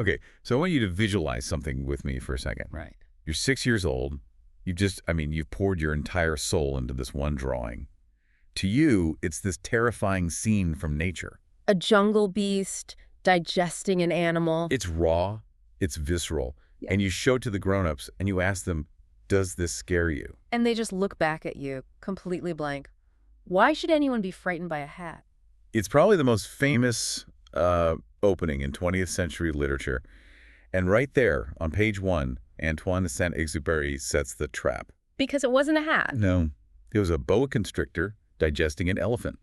Okay, so I want you to visualize something with me for a second. Right. You're 6 years old. You've poured your entire soul into this one drawing. To you, it's this terrifying scene from nature. A jungle beast digesting an animal. It's raw, it's visceral, Yeah. and you show it to the grown-ups and you ask them, does this scare you? And they just look back at you, completely blank. Why should anyone be frightened by a hat? It's probably the most famous opening in 20th century literature. And right there, on page 1, Antoine de Saint-Exupéry sets the trap. Because it wasn't a hat. No, it was a boa constrictor digesting an elephant.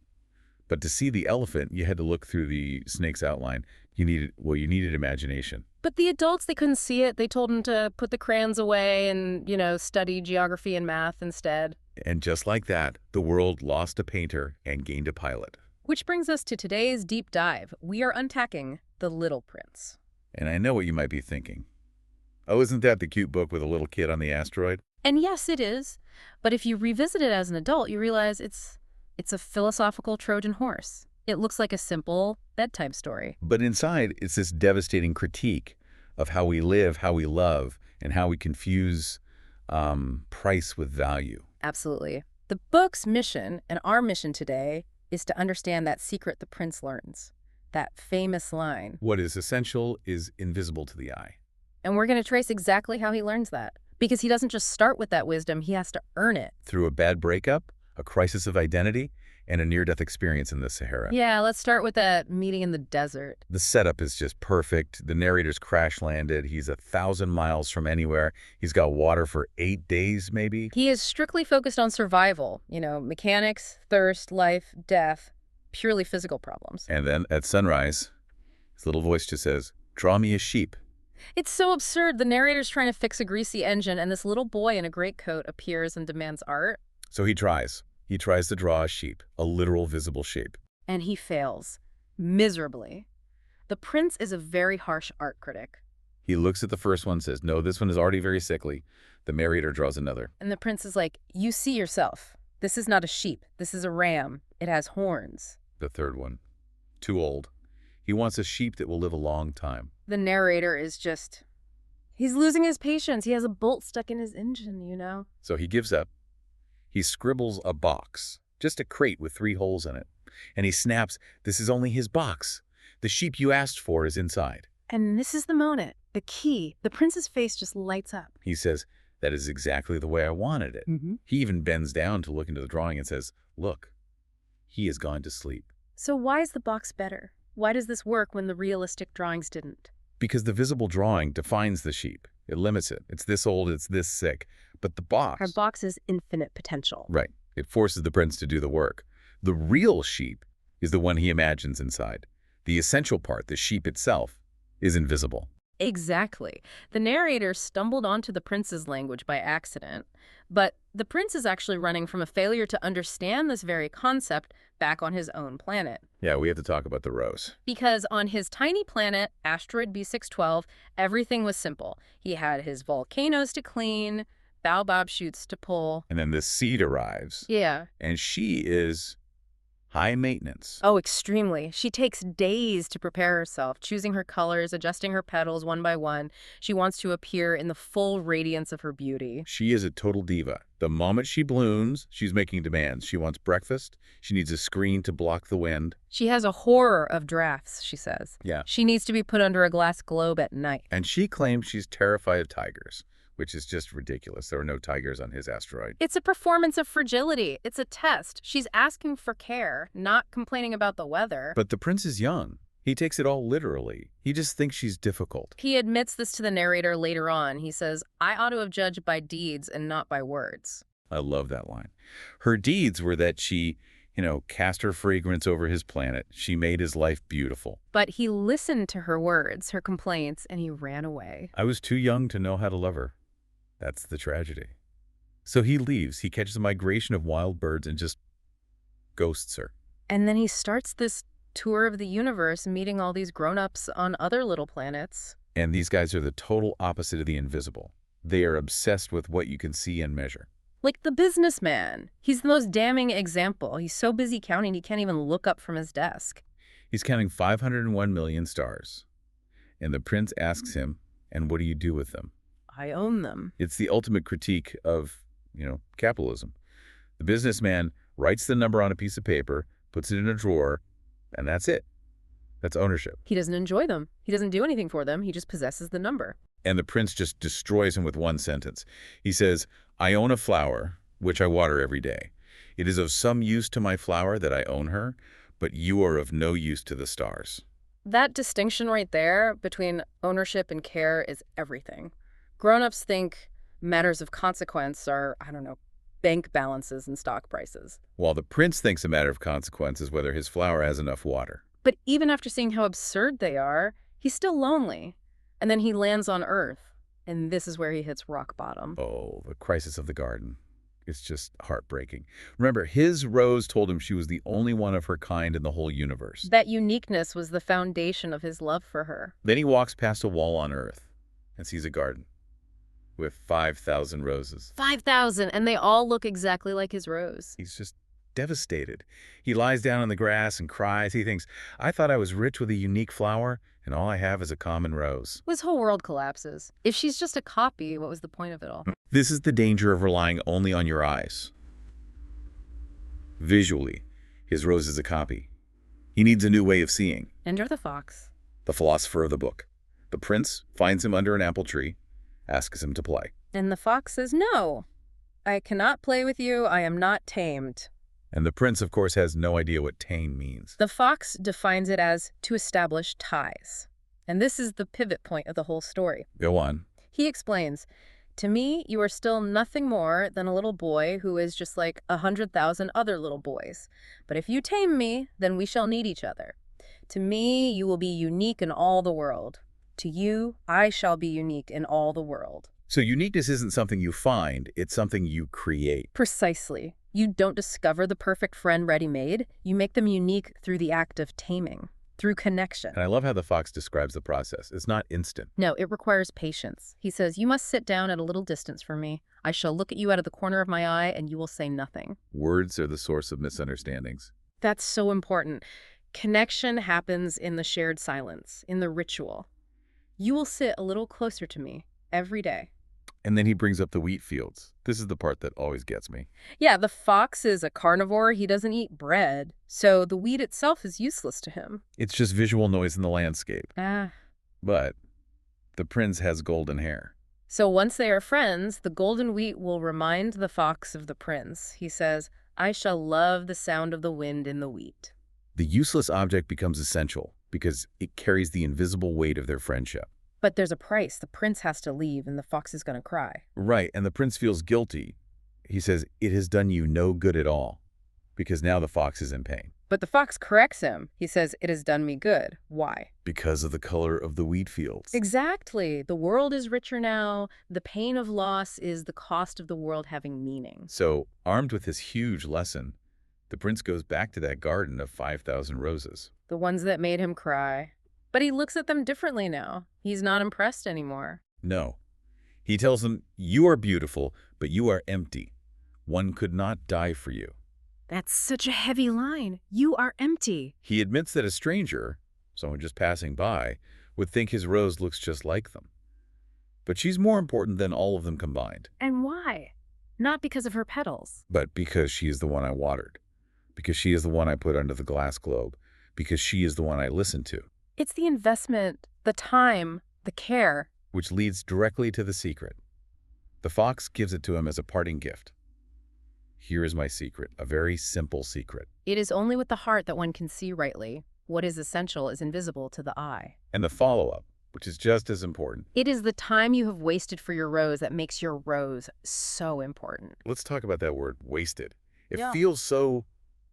But to see the elephant, you had to look through the snake's outline. You needed imagination. But the adults, they couldn't see it. They told them to put the crayons away and, study geography and math instead. And just like that, the world lost a painter and gained a pilot. Which brings us to today's deep dive. We are untacking The Little Prince. And I know what you might be thinking. Oh, isn't that the cute book with a little kid on the asteroid? And yes, it is. But if you revisit it as an adult, you realize it's a philosophical Trojan horse. It looks like a simple bedtime story. But inside, it's this devastating critique of how we live, how we love, and how we confuse price with value. Absolutely. The book's mission and our mission today is to understand that secret the prince learns, that famous line. What is essential is invisible to the eye. And we're going to trace exactly how he learns that. Because he doesn't just start with that wisdom, he has to earn it. Through a bad breakup, a crisis of identity, and a near-death experience in the Sahara. Yeah, let's start with that meeting in the desert. The setup is just perfect. The narrator's crash-landed. He's 1,000 miles from anywhere. He's got water for 8 days, maybe. He is strictly focused on survival. Mechanics, thirst, life, death, purely physical problems. And then, at sunrise, his little voice just says, "Draw me a sheep." It's so absurd. The narrator's trying to fix a greasy engine, and this little boy in a greatcoat appears and demands art. So he tries. He tries to draw a sheep, a literal visible sheep. And he fails. Miserably. The prince is a very harsh art critic. He looks at the first one, says, "No, this one is already very sickly." The narrator draws another. And the prince is like, "You see yourself. This is not a sheep. This is a ram. It has horns." The third one. Too old. He wants a sheep that will live a long time. The narrator is just... He's losing his patience. He has a bolt stuck in his engine. So he gives up. He scribbles a box, just a crate with 3 holes in it. And he snaps, "This is only his box. The sheep you asked for is inside." And this is the moment, the key. The prince's face just lights up. He says, "That is exactly the way I wanted it." He even bends down to look into the drawing and says, "Look, he has gone to sleep." So why is the box better? Why does this work when the realistic drawings didn't? Because the visible drawing defines the sheep. It limits it. It's this old, it's this sick. But the box... Our box is infinite potential. Right. It forces the prince to do the work. The real sheep is the one he imagines inside. The essential part, the sheep itself, is invisible. Exactly. The narrator stumbled onto the prince's language by accident, but the prince is actually running from a failure to understand this very concept back on his own planet. Yeah, we have to talk about the rose. Because on his tiny planet, asteroid B612, everything was simple. He had his volcanoes to clean, baobab shoots to pull. And then this seed arrives. Yeah. And she is high maintenance. Oh, extremely. She takes days to prepare herself, choosing her colors, adjusting her petals one by one. She wants to appear in the full radiance of her beauty. She is a total diva. The moment she blooms, she's making demands. She wants breakfast. She needs a screen to block the wind. She has a horror of drafts, she says. Yeah. She needs to be put under a glass globe at night. And she claims she's terrified of tigers, which is just ridiculous. There are no tigers on his asteroid. It's a performance of fragility. It's a test. She's asking for care, not complaining about the weather. But the prince is young. He takes it all literally. He just thinks she's difficult. He admits this to the narrator later on. He says, "I ought to have judged by deeds and not by words." I love that line. Her deeds were that she, cast her fragrance over his planet. She made his life beautiful. But he listened to her words, her complaints, and he ran away. I was too young to know how to love her. That's the tragedy. So he leaves. He catches a migration of wild birds and just ghosts her. And then he starts this tour of the universe, meeting all these grown-ups on other little planets. And these guys are the total opposite of the invisible. They are obsessed with what you can see and measure. Like the businessman. He's the most damning example. He's so busy counting he can't even look up from his desk. He's counting 501 million stars. And the prince asks him, and what do you do with them? I own them. It's the ultimate critique of, capitalism. The businessman writes the number on a piece of paper, puts it in a drawer, and that's it. That's ownership. He doesn't enjoy them. He doesn't do anything for them. He just possesses the number. And the prince just destroys him with one sentence. He says, I own a flower, which I water every day. It is of some use to my flower that I own her, but you are of no use to the stars. That distinction right there between ownership and care is everything. Grown-ups think matters of consequence are, bank balances and stock prices. While the prince thinks a matter of consequence is whether his flower has enough water. But even after seeing how absurd they are, he's still lonely. And then he lands on Earth, and this is where he hits rock bottom. Oh, the crisis of the garden. It's just heartbreaking. Remember, his rose told him she was the only one of her kind in the whole universe. That uniqueness was the foundation of his love for her. Then he walks past a wall on Earth and sees a garden with 5,000 roses. 5,000, and they all look exactly like his rose. He's just devastated. He lies down in the grass and cries. He thinks, I thought I was rich with a unique flower, and all I have is a common rose. His whole world collapses. If she's just a copy, what was the point of it all? This is the danger of relying only on your eyes. Visually, his rose is a copy. He needs a new way of seeing. Enter the fox. The philosopher of the book. The prince finds him under an apple tree, asks him to play. And the fox says, no, I cannot play with you. I am not tamed. And the prince, of course, has no idea what tame means. The fox defines it as to establish ties. And this is the pivot point of the whole story. Go on. He explains, to me, you are still nothing more than a little boy who is just like 100,000 other little boys. But if you tame me, then we shall need each other. To me, you will be unique in all the world. To you, I shall be unique in all the world. So uniqueness isn't something you find, it's something you create. Precisely. You don't discover the perfect friend ready-made. You make them unique through the act of taming, through connection. And I love how the fox describes the process. It's not instant. No, it requires patience. He says, you must sit down at a little distance from me. I shall look at you out of the corner of my eye, and you will say nothing. Words are the source of misunderstandings. That's so important. Connection happens in the shared silence, in the ritual. You will sit a little closer to me every day. And then he brings up the wheat fields. This is the part that always gets me. Yeah, the fox is a carnivore. He doesn't eat bread. So the wheat itself is useless to him. It's just visual noise in the landscape. Ah. But the prince has golden hair. So once they are friends, the golden wheat will remind the fox of the prince. He says, I shall love the sound of the wind in the wheat. The useless object becomes essential because it carries the invisible weight of their friendship. But there's a price. The prince has to leave, and the fox is going to cry. Right, and the prince feels guilty. He says, it has done you no good at all, because now the fox is in pain. But the fox corrects him. He says, it has done me good. Why? Because of the color of the wheat fields. Exactly. The world is richer now. The pain of loss is the cost of the world having meaning. So, armed with this huge lesson, the prince goes back to that garden of 5,000 roses. The ones that made him cry. But he looks at them differently now. He's not impressed anymore. No. He tells them, you are beautiful, but you are empty. One could not die for you. That's such a heavy line. You are empty. He admits that a stranger, someone just passing by, would think his rose looks just like them. But she's more important than all of them combined. And why? Not because of her petals. But because she is the one I watered. Because she is the one I put under the glass globe. Because she is the one I listened to. It's the investment, the time, the care. Which leads directly to the secret. The fox gives it to him as a parting gift. Here is my secret, a very simple secret. It is only with the heart that one can see rightly. What is essential is invisible to the eye. And the follow-up, which is just as important. It is the time you have wasted for your rose that makes your rose so important. Let's talk about that word, wasted. It Yeah. feels so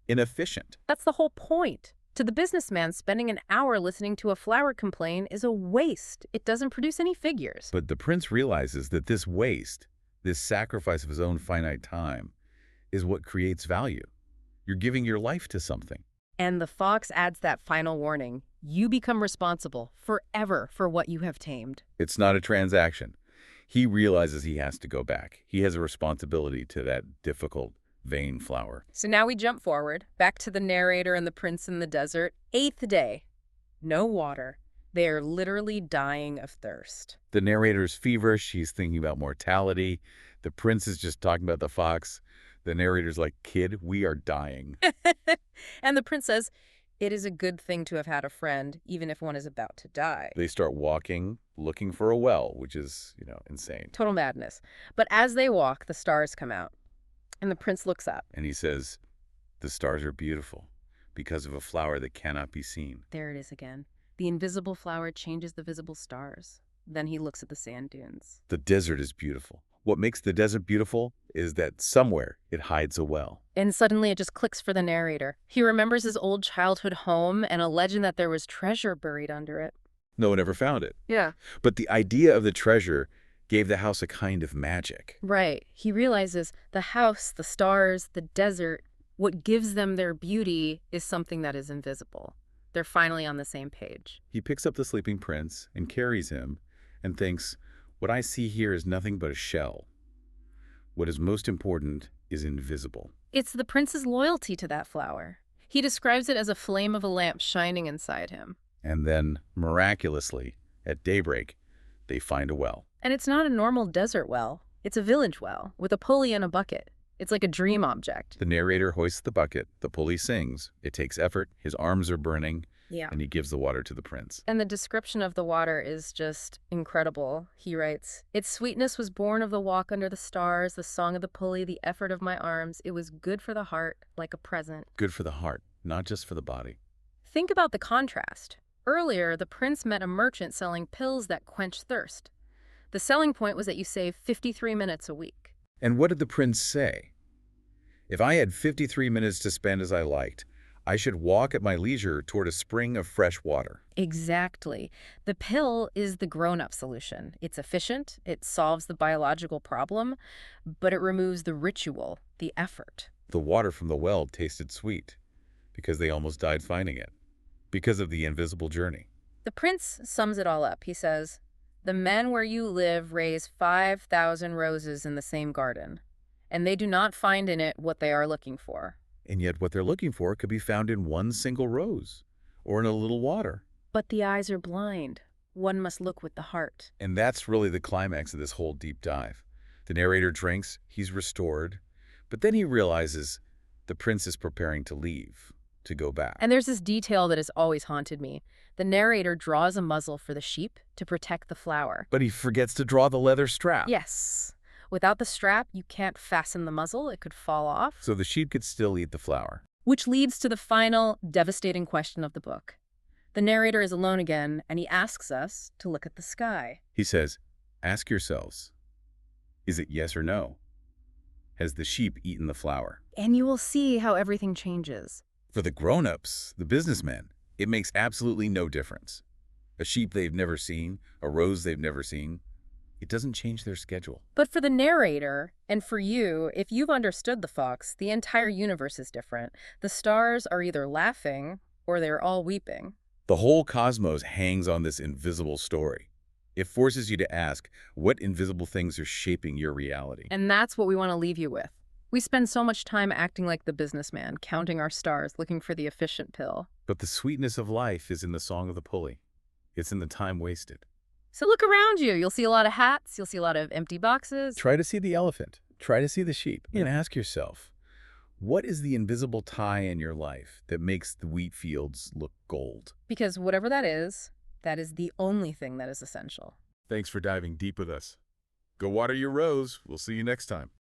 inefficient. That's the whole point. To the businessman, spending an hour listening to a flower complain is a waste. It doesn't produce any figures. But the prince realizes that this waste, this sacrifice of his own finite time, is what creates value. You're giving your life to something. And the fox adds that final warning. You become responsible forever for what you have tamed. It's not a transaction. He realizes he has to go back. He has a responsibility to that difficult, vain flower. So now we jump forward, back to the narrator and the prince in the desert. 8th day. No water, They are literally dying of thirst. The narrator's feverish. She's thinking about mortality. The prince is just talking about the fox. The narrator's like, kid, we are dying. And the prince says, "It is a good thing to have had a friend, even if one is about to die." They start walking, looking for a well, which is, insane. Total madness. But as they walk, the stars come out. And the prince looks up. And he says, the stars are beautiful because of a flower that cannot be seen. There it is again. The invisible flower changes the visible stars. Then he looks at the sand dunes. The desert is beautiful. What makes the desert beautiful is that somewhere it hides a well. And suddenly it just clicks for the narrator. He remembers his old childhood home and a legend that there was treasure buried under it. No one ever found it. Yeah. But the idea of the treasure gave the house a kind of magic. Right. He realizes the house, the stars, the desert, what gives them their beauty is something that is invisible. They're finally on the same page. He picks up the sleeping prince and carries him and thinks, what I see here is nothing but a shell. What is most important is invisible. It's the prince's loyalty to that flower. He describes it as a flame of a lamp shining inside him. And then, miraculously, at daybreak, they find a well. And it's not a normal desert well. It's a village well with a pulley and a bucket. It's like a dream object. The narrator hoists the bucket, the pulley sings. It takes effort, his arms are burning, Yeah. and he gives the water to the prince. And the description of the water is just incredible. He writes, "Its sweetness was born of the walk under the stars, the song of the pulley, the effort of my arms. It was good for the heart, like a present." Good for the heart, not just for the body. Think about the contrast. Earlier, the prince met a merchant selling pills that quench thirst. The selling point was that you save 53 minutes a week. And what did the prince say? If I had 53 minutes to spend as I liked, I should walk at my leisure toward a spring of fresh water. Exactly. The pill is the grown-up solution. It's efficient, it solves the biological problem, but it removes the ritual, the effort. The water from the well tasted sweet because they almost died finding it, because of the invisible journey. The prince sums it all up. He says, "The men where you live raise 5,000 roses in the same garden, and they do not find in it what they are looking for. And yet what they're looking for could be found in one single rose or in a little water. But the eyes are blind. One must look with the heart." And that's really the climax of this whole deep dive. The narrator drinks, he's restored, but then he realizes the prince is preparing to leave, to go back. And there's this detail that has always haunted me. The narrator draws a muzzle for the sheep to protect the flower. But he forgets to draw the leather strap. Yes. Without the strap, you can't fasten the muzzle. It could fall off. So the sheep could still eat the flower. Which leads to the final, devastating question of the book. The narrator is alone again, and he asks us to look at the sky. He says, ask yourselves, is it yes or no? Has the sheep eaten the flower? And you will see how everything changes. For the grown-ups, the businessmen, it makes absolutely no difference. A sheep they've never seen, a rose they've never seen, it doesn't change their schedule. But for the narrator, and for you, if you've understood the fox, the entire universe is different. The stars are either laughing or they're all weeping. The whole cosmos hangs on this invisible story. It forces you to ask what invisible things are shaping your reality. And that's what we want to leave you with. We spend so much time acting like the businessman, counting our stars, looking for the efficient pill. But the sweetness of life is in the song of the pulley. It's in the time wasted. So look around you. You'll see a lot of hats. You'll see a lot of empty boxes. Try to see the elephant. Try to see the sheep. And ask yourself, what is the invisible tie in your life that makes the wheat fields look gold? Because whatever that is the only thing that is essential. Thanks for diving deep with us. Go water your rose. We'll see you next time.